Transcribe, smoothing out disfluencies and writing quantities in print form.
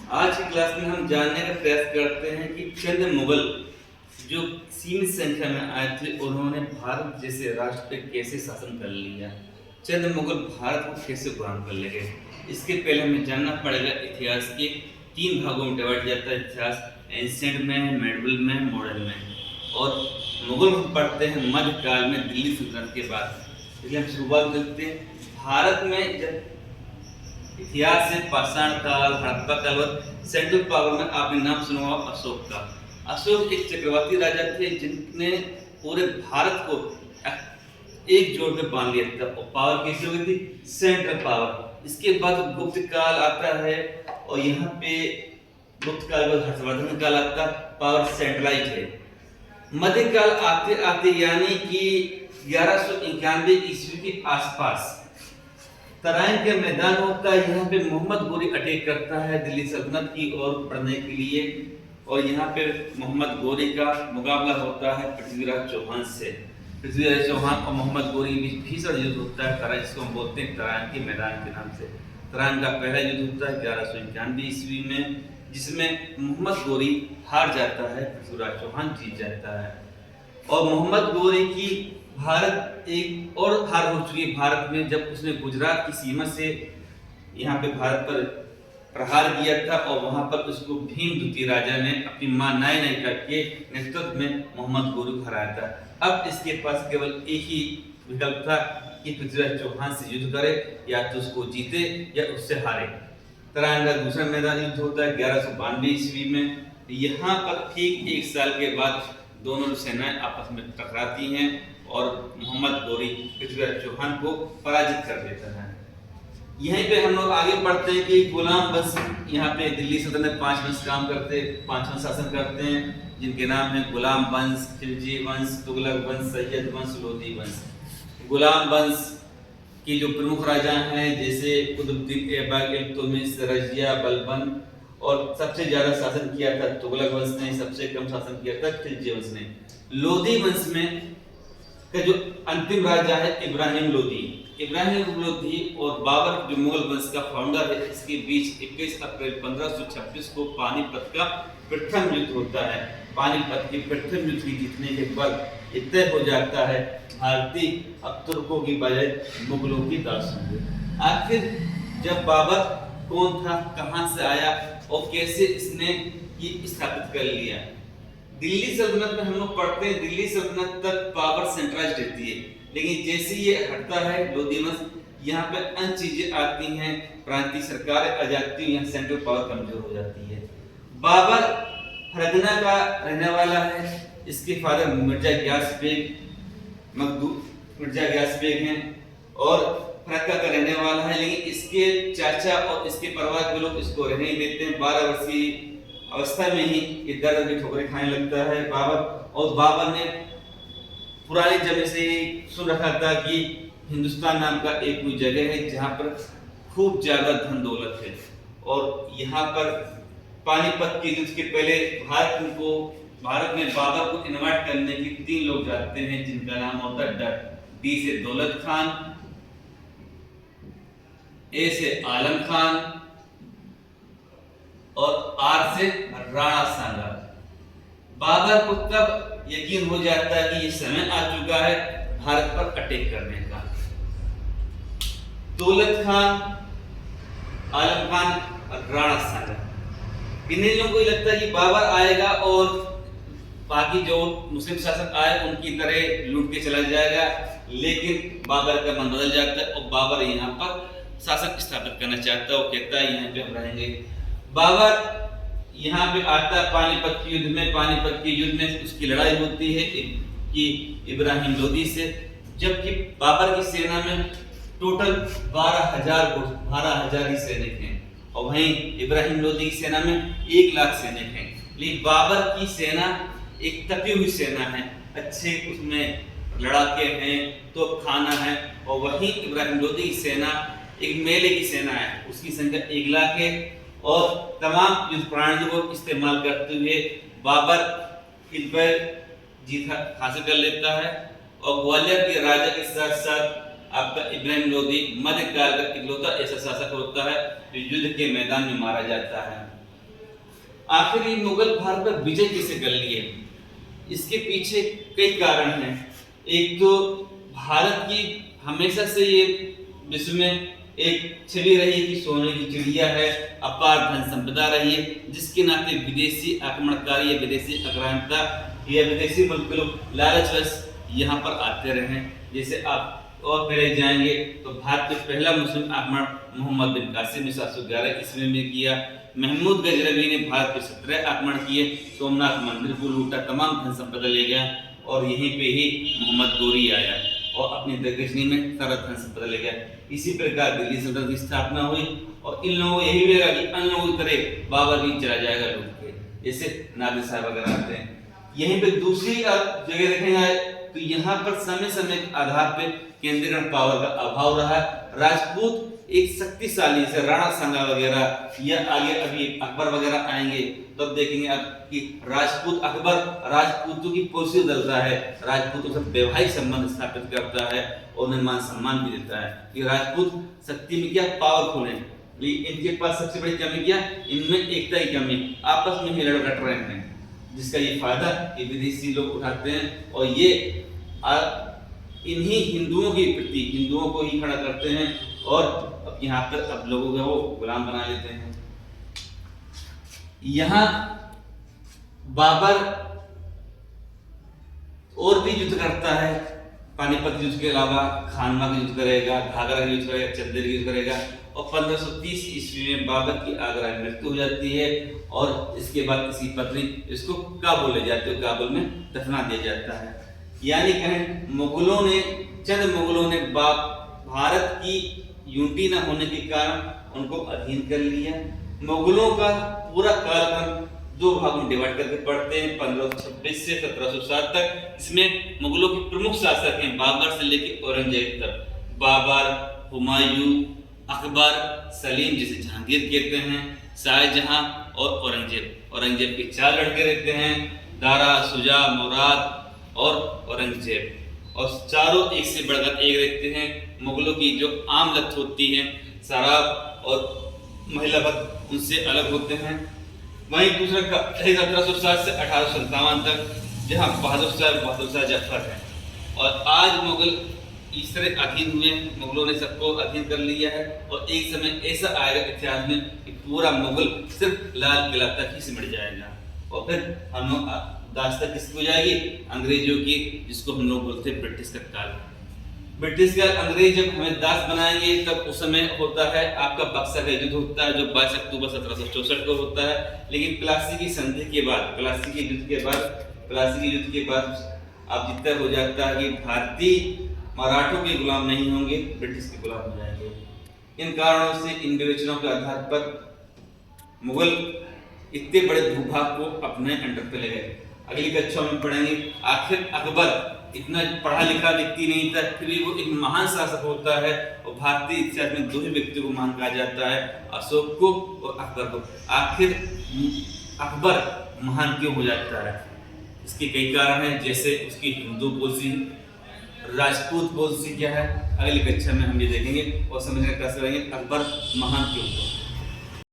आज की क्लास में हम जानने का प्रयास करते हैं कि चंद मुगल जो सीमित संख्या में आए थे, उन्होंने भारत जैसे राष्ट्र पे कैसे शासन कर लिया। चंद मुगल भारत को कैसे गुलाम कर ले गए। इसके पहले हमें जानना पड़ेगा इतिहास के 3 भागों में डिवाइड किया जाता है इतिहास, एंशिएंट में, मेडिवल में, मॉडर्न में। और मुगल हम पढ़ते हैं मध्यकाल में दिल्ली सुल्तानत के बाद। इसलिए हम शुरुआत करते हैं भारत में। जब इतिहास से पाषाण काल, हड़प्पा काल, सेंट्रल पावर में आपने नाम सुना होगा अशोक का। अशोक एक चक्रवर्ती राजा थे जिनने पूरे भारत को एक जोड़ में बांध लिया था। और पावर कैसी हो गई थी? Central power. इसके बाद गुप्त काल आता है और यहाँ पे गुप्त काल बाद हर्षवर्धन काल आता है, पावर सेंट्रलाइज है। मध्यकाल आते आते यानी कि 1191 ईस्वी के आसपास तराइन के मैदान होता है। यहाँ पे मोहम्मद गोरी अटैक करता है दिल्ली सल्तनत की ओर बढ़ने के लिए, और यहाँ पे मोहम्मद गोरी का मुकाबला होता है पृथ्वीराज चौहान से। पृथ्वीराज चौहान और मोहम्मद गोरी के बीच भीषण युद्ध होता है तराइन, जिसको हम बोलते हैं तराइन के मैदान के नाम से। तराइन का पहला युद्ध होता है 1191 ईस्वी में, जिसमें मोहम्मद गोरी हार जाता है, पृथ्वीराज चौहान जीत जाता है। और मोहम्मद गोरी की भारत एक और हार हो चुकी है भारत में, जब उसने गुजरात की सीमा से यहाँ पे भारत पर प्रहार किया था और वहां पर उसको भीम द्वितीय राजा ने अपनी मां नाई नायिका के नेतृत्व में मोहम्मद गोरी को हराया था। अब इसके पास केवल एक ही विकल्प था कि पृथ्वीराज चौहान से युद्ध करे, या तो उसको जीते या उससे हारे। तराइन का दूसरा मैदान युद्ध होता है 1192 ईस्वी में। यहाँ पर ठीक 1 साल के बाद दोनों सेनाएं आपस में टकराती हैं और मोहम्मद गोरी पृथ्वीराज चौहान को पराजित कर देता है। यहीं पे हम लोग आगे बढ़ते हैं कि गुलाम वंश यहाँ पे दिल्ली सल्तनत 5 वंश काम करते, 5 वंश शासन करते हैं, जिनके नाम है गुलाम वंश, खिलजी वंश, तुगलक वंश, सैयद वंश, लोधी वंश। गुलाम वंश की जो प्रमुख राजा हैं जैसे कुतुबुद्दीन ऐबक, इल्तुतमिश, रजिया, बलबन, और सबसे ज्यादा शासन किया था तुगलक वंश ने, सबसे कम शासन किया था खिलजी वंश ने। लोधी वंश में का जो अंतिम राजा है इब्राहिम लोधी। इब्राहिम लोधी और बाबर जो मुगल वंश का फाउंडर है, इसके बीच 21 अप्रैल 1526 को पानीपत का प्रथम युद्ध होता है। पानीपत के प्रथम युद्ध की जीतने के बाद ये तय हो जाता है भारतीय अब तुर्कों की बजाय मुगलों की दास होंगे। आखिर जब बाबर कौन था, कहां से आया और कैसे इसने ये स्थापित कर लिया। दिल्ली सल्तनत में हम लोग पढ़ते हैं दिल्ली सल्तनत तक पावर सेंट्रलाइज्ड रहती है, लेकिन जैसे ये हटता है लोधी वंश, यहाँ पे अन्य चीजें आती हैं, प्रांतीय सरकारें आ जाती हैं, यहाँ सेंट्रल पावर कमजोर हो जाती है। बाबर फरगना का रहने वाला है, इसके फादर मिर्जा गियास बेग मिर्जा गियास बेग हैं और फरक्का का रहने वाला है, लेकिन इसके चाचा और इसके परिवार के लोग इसको रहने नहीं देते हैं। 12 वर्षीय अवस्था में ही ये दर्द की ठोकरें खाने लगता है बाबर। और बाबर ने पुराने जमाने से ही सुन रखा था कि हिंदुस्तान नाम का एक कोई जगह है जहाँ पर खूब ज्यादा धन दौलत है, और यहाँ पर पानीपत के युद्ध के पहले भारत में बाबर को इनवाइट करने के 3 लोग जाते हैं, जिनका नाम होता है डी से दौलत खान, ए से आलम खान और आर से राणा सांगा। बाबर को तब यकीन हो जाता है कि ये समय आ चुका है भारत पर अटैक करने का। दौलत खान, आलम खान और राणा सांगा, इन्हीं लोगों को लगता है कि बाबर आएगा और बाकी जो मुस्लिम शासक आए उनकी तरह लूट के चला जाएगा, लेकिन बाबर का मन बदल जाता है और बाबर यहाँ पर शासक स्थापित करना चाहता है। वो कहता है यहाँ पे हम रहेंगे। बाबर यहाँ पे आता है पानीपत के युद्ध में। पानीपत के युद्ध में उसकी लड़ाई होती है कि इब्राहिम लोधी से, जबकि बाबर की सेना में टोटल 12,000 ही सैनिक हैं, और वहीं इब्राहिम लोधी की सेना में 1 लाख सैनिक हैं। लेकिन बाबर की सेना एक तपी हुई सेना है, अच्छे उसमें लड़ाके हैं, तो खाना है, और वहीं इब्राहिम लोधी की सेना एक मेले की सेना है, उसकी संख्या 1 लाख है। और तमाम युद्ध प्रणाली को इस्तेमाल करते हुए बाबर इन पर जीत हासिल कर लेता है, और ग्वालियर के राजा के साथ साथ आपका इब्राहिम लोधी मध्यकाल का इकलौता ऐसा शासक होता है जो युद्ध के मैदान में मारा जाता है। आखिर ये मुगल भारत पर विजय कैसे कर लिए? इसके पीछे कई कारण हैं। एक तो भारत की हमेशा से ये विश्व में एक छवि रही कि सोने की चिड़िया है, अपार धन संपदा रही है, जिसके नाते विदेशी आक्रमणकारी या विदेशी आक्रांता या विदेशी मुल्क के लोग लालचवश यहाँ पर आते रहे। जैसे आप और पहले जाएंगे तो भारत में पहला मुस्लिम आक्रमण मोहम्मद बिन कासिम ने 711 ईस्वी में किया। महमूद गजनवी ने भारत पे 17 आक्रमण किए, सोमनाथ मंदिर को लूटा, तमाम धन संपदा ले गया और यहीं पे ही मोहम्मद गोरी आया और अपनी दरगजनी में सारा धन संपदा ले गया। इसी प्रकार दिल्ली सल्तनत की स्थापना हुई और इन लोगों को यही लगा कि अन्य लोगों की तरह बाबर भी चला जाएगा लूट के, जैसे नादिर साहब वगैरह आते हैं। यहीं पे दूसरी आप जगह देखेंगे तो यहाँ पर समय समय के आधार पे केंद्रीकरण पावर का अभाव रहा। राजपूत एक शक्तिशाली से राणा सांगा वगैरह या आगे अभी अकबर वगैरह आएंगे तब तो देखेंगे आप कि राजपूत अकबर राजपूतों की पोषी बदलता है, राजपूतों से वैवाहिक संबंध स्थापित करता है और उन्हें मान सम्मान भी देता है कि राजपूत शक्ति में क्या पावरफुल है। लेकिन इनके पास सबसे बड़ी कमी क्या? इनमें एकता की कमी, आपस में ही लड़ रहे हैं, जिसका ये फायदा ये विदेशी लोग उठाते हैं और ये इन्हीं हिंदुओं के प्रति हिंदुओं को ही खड़ा करते हैं और अब यहाँ पर अब लोगों को वो गुलाम बना लेते हैं। यहाँ बाबर और भी युद्ध करता है, पानीपत युद्ध के अलावा खानवा का युद्ध करेगा, घाघरा का युद्ध करेगा, चंदेर का युद्ध करेगा और 1530 ईस्वी में बाबर की आगरा में मृत्यु हो जाती है और इसके बाद इसकी पत्नी इसको काबुल ले जाती है, काबुल में दफना दिया जाता है। यानी कहें मुगलों ने चंद मुगलों ने भारत की यूनिटी न होने के कारण उनको अधीन कर लिया। मुगलों का पूरा कालखंड दो भागों में डिवाइड करके पढ़ते हैं, 1526 से 1707 तक। इसमें मुगलों के प्रमुख शासक हैं बाबर से लेकर औरंगजेब तक। बाबर, हुमायूं, अकबर, सलीम जिसे जहांगीर कहते हैं, शाहजहां और औरंगजेब। औरंगजेब के 4 लड़के रहते हैं, दारा, शुजा, मुराद और औरंगजेब, और चारों एक से बढ़कर एक रहते हैं। मुगलों की जो आम लत होती है शराब और महिला भक्त उनसे अलग होते हैं। वहीं दूसरा 1707 से 1857 तक जहां बहादुर शाह जफर है और आज मुगल इस तरह अधीन हुए हैं, मुगलों ने सबको अधीन कर लिया है और एक समय ऐसा आएगा इतिहास में कि पूरा मुगल सिर्फ लाल किला तक ही सिमट जाएगा और फिर हम लोग दास्तान किसकी हो जाएगी? अंग्रेजों की, जिसको हम लोग बोलते हैं ब्रिटिश का काल। ब्रिटिश का अंग्रेज जब हमें दास बनाएंगे तब उस समय होता है आपका बक्सर का युद्ध होता है जो 22 अक्टूबर 1764 को होता है। लेकिन प्लासी की संधि के बाद, प्लासी के युद्ध के बाद आप जितना हो जाता है कि भारतीय मराठों के गुलाम नहीं होंगे, ब्रिटिश के गुलाम हो जाएंगे। इन कारणों से, इन विवेचनों के आधार पर मुगल इतने बड़े भूभाग को अपने अंडर पे ले गए। अगली कक्षा में पढ़ेंगे आखिर अकबर इतना पढ़ा लिखा व्यक्ति नहीं था, फिर भी वो एक महान शासक होता है और भारतीय इतिहास में 2 ही व्यक्तियों को महान कहा जाता है, अशोक को और अकबर को। आखिर अकबर महान क्यों हो जाता है? इसके कई कारण हैं, जैसे उसकी हिंदू पॉलिसी, राजपूत पॉलिसी क्या है, अगली कक्षा में हम ये देखेंगे और समझने का प्रयास करेंगे अकबर महान क्यों हुआ।